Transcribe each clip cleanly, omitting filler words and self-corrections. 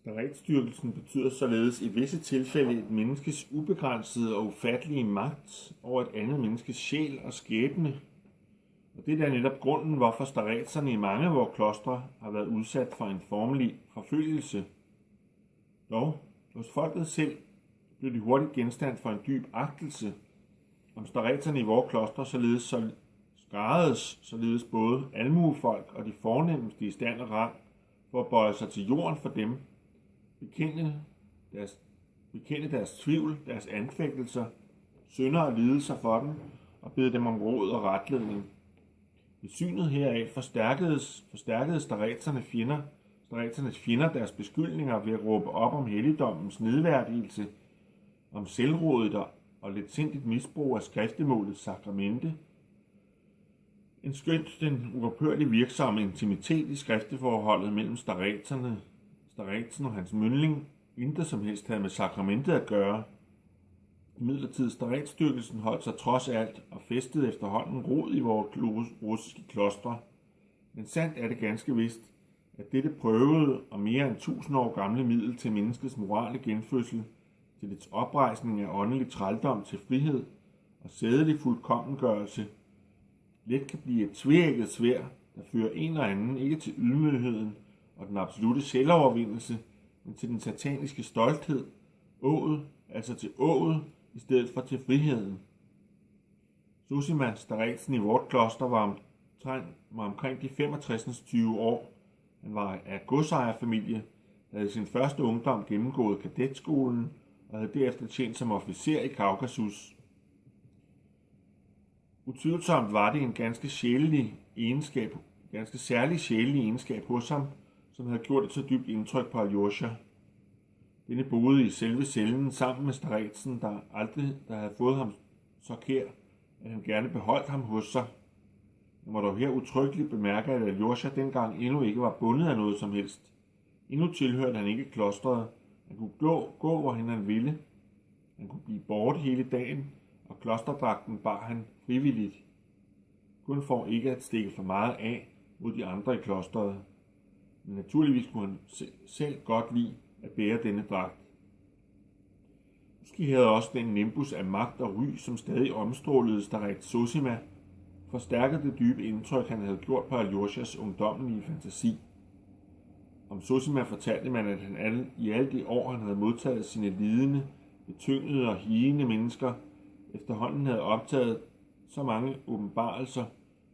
Staretsdyrkelsen betyder således i visse tilfælde et menneskes ubegrænsede og ufattelige magt over et andet menneskes sjæl og skæbne. Og det er netop grunden, hvorfor staretserne i mange af vores klostre har været udsat for en formelig forfølgelse. Dog, hos folket selv blev de hurtigt genstand for en dyb agtelse. Om staretserne i vores klostre således både almuefolk og de fornemmeste i stand og rang for at bøje sig til jorden for dem, bekende deres tvivl, deres anfægtelser, synder og lidelser for dem, og bede dem om råd og retledning. Ved synet heraf forstærkede staretsernes fjender deres beskyldninger ved at råbe op om helligdommens nedværdigelse, om selvrådet og letsindigt misbrug af skriftemålets sakramente. En skønt den uophørligt virksomme intimitet i skrifteforholdet mellem staretsen og hans myndling intet som helst havde med sakramentet at gøre. Imidlertid staretsdyrkelsen holdt sig trods alt og fæstede efterhånden rod i vores russiske klostre. Men sandt er det ganske vist, at dette prøvede og mere end 1000 år gamle middel til menneskets morale genfødsel, til dets oprejsning af åndelig trældom til frihed og sædelig fuldkommengørelse, let kan blive et tveægget sværd, der fører en og anden ikke til ydmygheden og den absolute selvovervindelse, men til den sataniske stolthed, altså til ået, i stedet for til friheden. Zosima, staretsen i vort kloster, var omkring de 65-20 år. Han var af godsejerfamilie, havde i sin første ungdom gennemgået kadetskolen og havde derefter tjent som officer i Kaukasus. Utvivlsomt var det en ganske særlig sjælelig egenskab hos ham, som havde gjort et så dybt indtryk på Aljosha. Denne boede i selve cellen sammen med staretsen, der havde fået ham så kær, at han gerne beholdt ham hos sig. Jeg må dog her utryggeligt bemærke, at Aljosha dengang endnu ikke var bundet af noget som helst. Endnu tilhørte han ikke klostret. Han kunne gå hvorhen han ville. Han kunne blive borte hele dagen, og klosterdragten bar han frivilligt. Kun for ikke at stikke for meget af mod de andre i klostret. Men naturligvis kunne han selv godt lide at bære denne dragt. Måske havde også den nimbus af magt og ry, som stadig omstrålede starets Zosima, forstærket det dybe indtryk, han havde gjort på Aljoshas ungdommelige fantasi. Om Zosima fortalte man, at han i alle de år, han havde modtaget sine lidende, betyngede og higende mennesker, efterhånden havde optaget så mange åbenbarelser,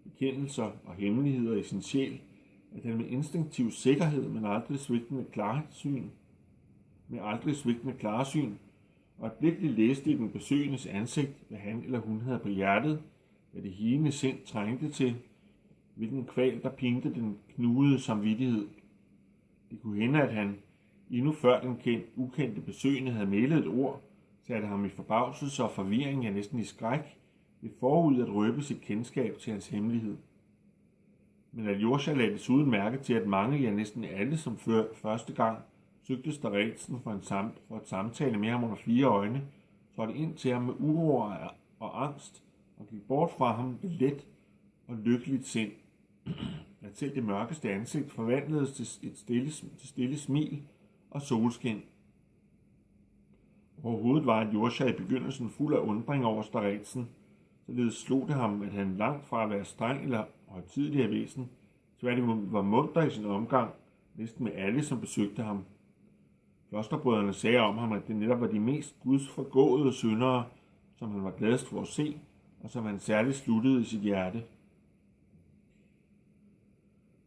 bekendelser og hemmeligheder i sin sjæl, at han med instinktiv sikkerhed, men aldrig svigtende klarsyn, og et blikkeligt læste i den besøgendes ansigt, hvad han eller hun havde på hjertet, hvad det higende sind trængte til, hvilken kval, der pinte den knugede samvittighed. Det kunne hende, at han, endnu før den ukendte besøgende havde mælet et ord, satte ham i forbavselse og forvirring, ja næsten i skræk, ved forud at røbe sit kendskab til hans hemmelighed. Men Aljosha lagde desuden mærke til, at mange, ja næsten alle, som første gang søgte staretsen for et samtale med ham under 4 øjne, trådte ind til ham med uro og angst, og gik bort fra ham med let og lykkeligt sind. At selv det mørkeste ansigt forvandledes til et stille smil og solskin. Overhovedet var Aljosha i begyndelsen fuld af undring over staretsen, således slog det ham, at han langt fra at være streng eller højtidelig af væsen, tværtimod var munter i sin omgang, næsten med alle, som besøgte ham. Klosterbrødrene sagde om ham, at det netop var de mest gudsforgåede syndere, som han var gladest for at se, og som han særligt sluttede i sit hjerte.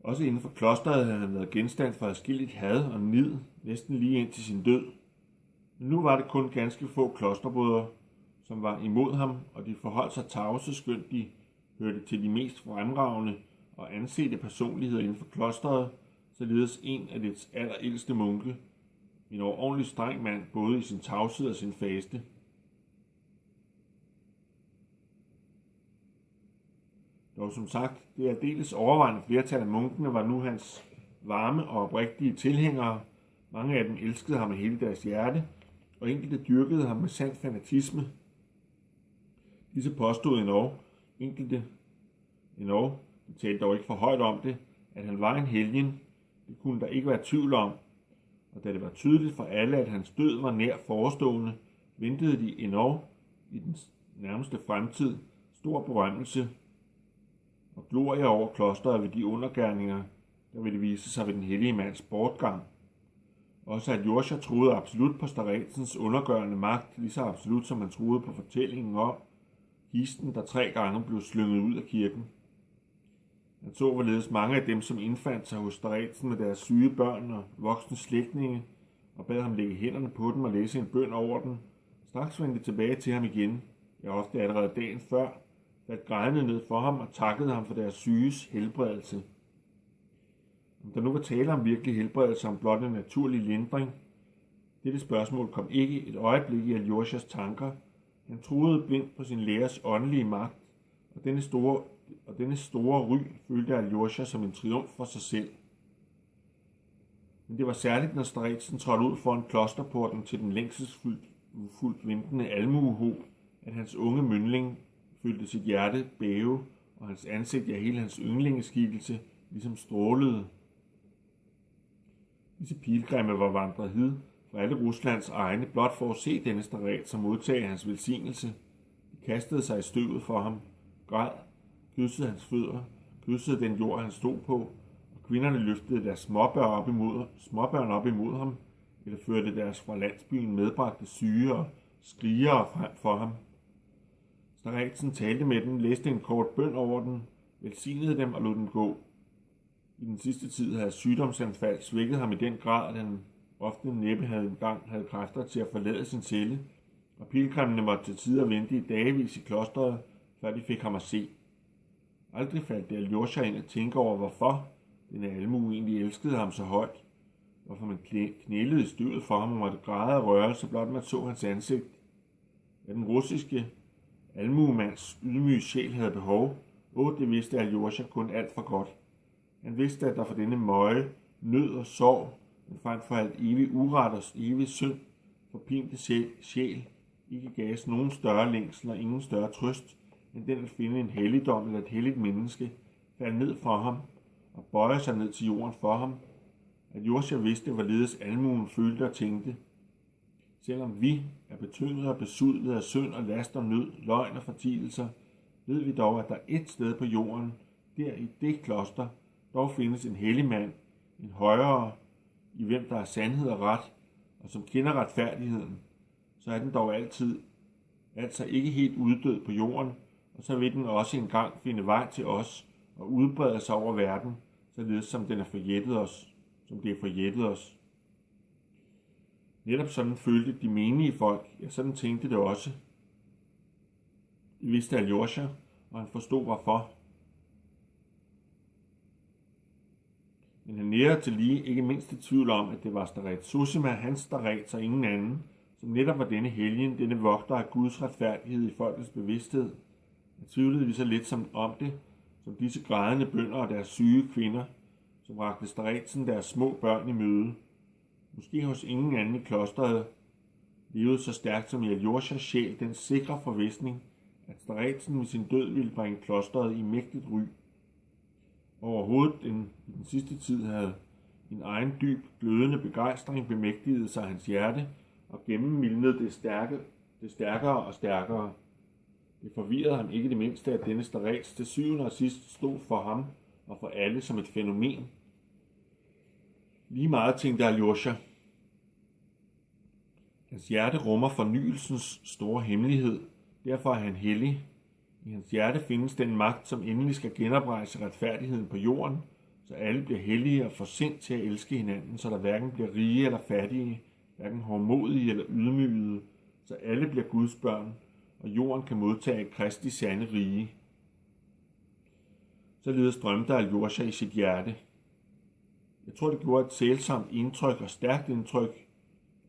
Også inden for klosteret havde han været genstand for adskilligt had og nid, næsten lige ind til sin død. Men nu var det kun ganske få klosterbrødre, som var imod ham, og de forholdt sig tavse, skønt de hørte til de mest fremragende og ansete personligheder inden for klosteret, således en af dets allerældste munke, en overordentlig streng mand, både i sin tavshed og sin faste. Dog som sagt, det aldeles overvejende flertal af munkene var nu hans varme og oprigtige tilhængere. Mange af dem elskede ham med hele deres hjerte, og enkelte dyrkede ham med sand fanatisme. Disse påstod enkelte de talte dog ikke for højt om det, at han var en helgen. Det kunne der ikke være tvivl om, og da det var tydeligt for alle, at hans død var nær forestående, ventede de endog i den nærmeste fremtid stor berømmelse og glorie over klosteret ved de undergerninger, der ville vise sig ved den hellige mands bortgang. Også Aljosha troede absolut på staretsens undergørende magt, lige så absolut som han troede på fortællingen om kisten, der 3 gange blev slynget ud af kirken. Han så hvorledes mange af dem, som indfandt sig hos staretsen med deres syge børn og voksne slægtninge, og bad ham lægge hænderne på dem og læse en bøn over dem, straks vendte tilbage til ham igen, ja ofte allerede dagen før, faldt grædende ned for ham og takkede ham for deres syges helbredelse. Om der nu var tale om virkelig helbredelse om blot en naturlig lindring, dette spørgsmål kom ikke et øjeblik i Aljoshas tanker. Han troede blindt på sin lærers åndelige magt, og denne store ry følte Aljosha som en triumf for sig selv. Men det var særligt, når staretsen trådte ud foran klosterporten til den længselsfuldt ventende almuehob, at hans unge myndling følte sit hjerte bæve, og hans ansigt, ja hele hans yndlingeskikkelse, ligesom strålede. Disse pilgrimme var vandret hid fra alle Ruslands egne, blot for at se denne staret som modtage hans velsignelse. De kastede sig i støvet for ham, græd, kyssede hans fødder, kyssede den jord, han stod på, og kvinderne løftede deres småbørn op imod ham, eller førte deres fra landsbyen medbragte syge og skrigere frem for ham. Staretsen talte med dem, læste en kort bøn over dem, velsignede dem og lod dem gå. I den sidste tid havde sygdomsanfald svækket ham i den grad, at han ofte næppe havde kræfter til at forlade sin celle, og pilgrimmene måtte til tider vente i dagevis i klosteret, før de fik ham at se. Aldrig faldt det Aljosha ind at tænke over, hvorfor denne almue egentlig elskede ham så højt, hvorfor man knælede i støvet for ham og måtte græde af rørelse, blot man så hans ansigt. At den russiske almuemands ydmyge sjæl havde behov, det vidste Aljosha kun alt for godt. Han vidste, at der for denne møje, nød og sorg, men frem for alt evig uret og evig synd, forpinte sjæl, ikke gaves nogen større længsel og ingen større trøst, end den at finde en helligdom eller et helligt menneske, falde ned for ham og bøje sig ned til jorden for ham. Aljosha vidste, hvorledes almuen følte og tænkte. Selvom vi er betynget og besudlet af synd og last og nød, løgn og fortielser, ved vi dog, at der et sted på jorden, der i det kloster, dog findes en hellig mand, en højere, i hvem der er sandhed og ret, og som kender retfærdigheden, så er den dog altid, altså ikke helt uddød på jorden, og så vil den også engang finde vej til os og udbrede sig over verden, således som den er forjættet os, som det er forjættet os. Netop sådan følte de menige folk, ja sådan tænkte det også. Det vidste Aljosha, og han forstod hvorfor. Men han nærede til lige ikke mindst i tvivl om, at det var staret Zosima, hans staret og ingen anden, som netop var denne helgen, denne vogter af Guds retfærdighed i folkets bevidsthed. Han tvivlede lige så lidt som om det, som disse grædende bønder og deres syge kvinder, som rakte staretsen deres små børn i møde. Måske hos ingen anden i klosteret levede så stærkt som i Aljoshas sjæl den sikre forvisning, at staretsen med sin død ville bringe klosteret i mægtigt ry. Overhovedet i den sidste tid havde en egen dyb, glødende begejstring bemægtiget sig hans hjerte og gennemmildnede det stærkere og stærkere. Det forvirrede ham ikke det mindste, at denne starets til syvende og sidst stod for ham og for alle som et fænomen. Lige meget tænkte Aljosha. Hans hjerte rummer fornyelsens store hemmelighed, derfor er han hellig. I hans hjerte findes den magt, som endelig skal genoprejse retfærdigheden på jorden, så alle bliver hellige og får sind til at elske hinanden, så der hverken bliver rige eller fattige, hverken hårdmodige eller ydmygede, så alle bliver Guds børn, og jorden kan modtage Kristi sande rige. Således drømte Aljosha i sit hjerte. Jeg tror, det gjorde et sælsomt indtryk og stærkt indtryk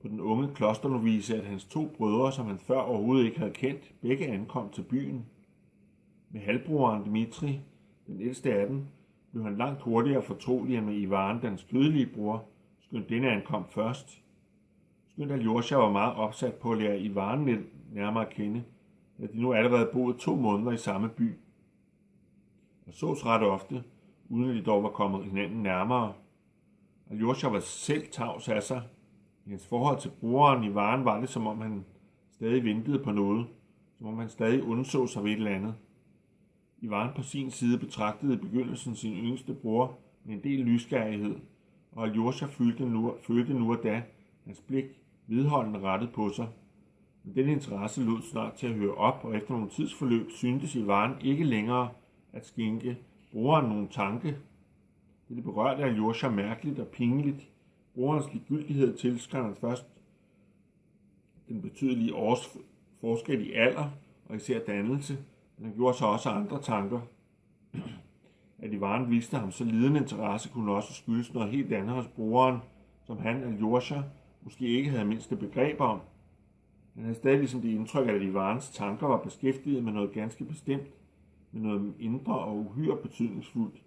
på den unge klosternovice, at hans 2 brødre, som han før overhovedet ikke havde kendt, begge ankom til byen. Med halvbroderen Dmitri, den ældste af dem, blev han langt hurtigere fortrolig end med Ivan, dens kødelige bror, skønt denne ankom først. Skønt Aljosha var meget opsat på at lære Ivan nærmere at kende, at de nu allerede boede 2 måneder i samme by. Og sås ret ofte, uden at de dog var kommet hinanden nærmere. Aljosha var selv tavs af sig. I hans forhold til broren Ivan var det, som om han stadig ventede på noget, som om han stadig undså sig ved et eller andet. Ivan på sin side betragtede i begyndelsen sin yngste bror med en del nysgerrighed, og Aljosha følte nu og da hans blik vedholdende rettet på sig. Men den interesse lød snart til at høre op, og efter nogle tidsforløb syntes Ivan ikke længere at skænke broren nogen tanke. Det berørte Aljosha mærkeligt og pinligt. Brorens ligegyldighed tilskrev han først den betydelige forskel i alder og især dannelse, men han gjorde sig også andre tanker. At Ivan viste ham så liden interesse kunne også skyldes noget helt andet hos broren, som han, Aljosha, måske ikke havde mindste begreb om. Han havde stadig ligesom det indtryk, at Ivans tanker var beskæftiget med noget ganske bestemt, med noget indre og uhyre betydningsfuldt.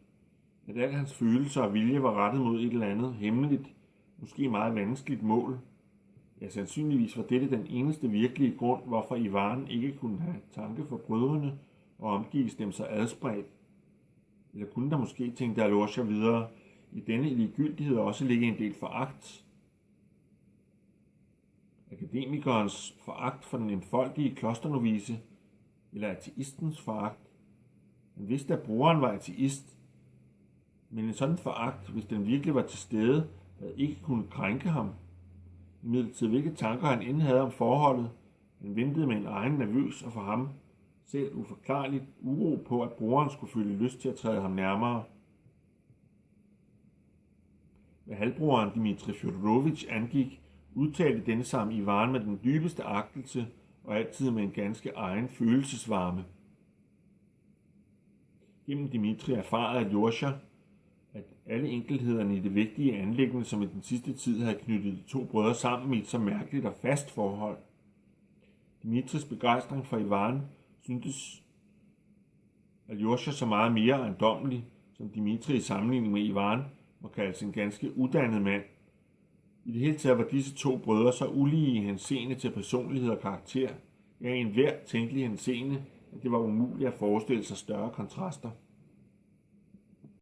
At al hans følelser og vilje var rettet mod et eller andet hemmeligt, måske meget vanskeligt mål. Ja, sandsynligvis var dette den eneste virkelige grund, hvorfor Ivan ikke kunne have tanke for brødrene og omgives dem så adspredt. Eller kunne der måske, tænkte Aljosha videre, i denne ligegyldighed også ligge en del foragt. Akademikerens foragt for den enfoldige klosternovice, eller ateistens foragt. Han vidste, at broren var ateist, men en sådan foragt, hvis den virkelig var til stede, havde ikke kunnet krænke ham. Imidlertid hvilke tanker han end havde om forholdet, han ventede med en egen nervøs og for ham selv uforklarligt uro på, at broren skulle føle lyst til at træde ham nærmere. Hvad halvbroren Dmitri Fjodorovitj angik, udtalte denne sammen Ivan med den dybeste agtelse og altid med en ganske egen følelsesvarme. Gennem Dmitri erfarede Aljosha, at alle enkelthederne i det vigtige anliggende, som i den sidste tid havde knyttet de to brødre sammen i et så mærkeligt og fast forhold. Dmitris begejstring for Ivan syntes Aljosha så meget mere ejendommelig, som Dmitri i sammenligning med Ivan må kaldes en ganske uddannet mand. I det hele taget var disse to brødre så ulige i henseende til personlighed og karakter, ja i enhver tænkelig henseende, at det var umuligt at forestille sig større kontraster.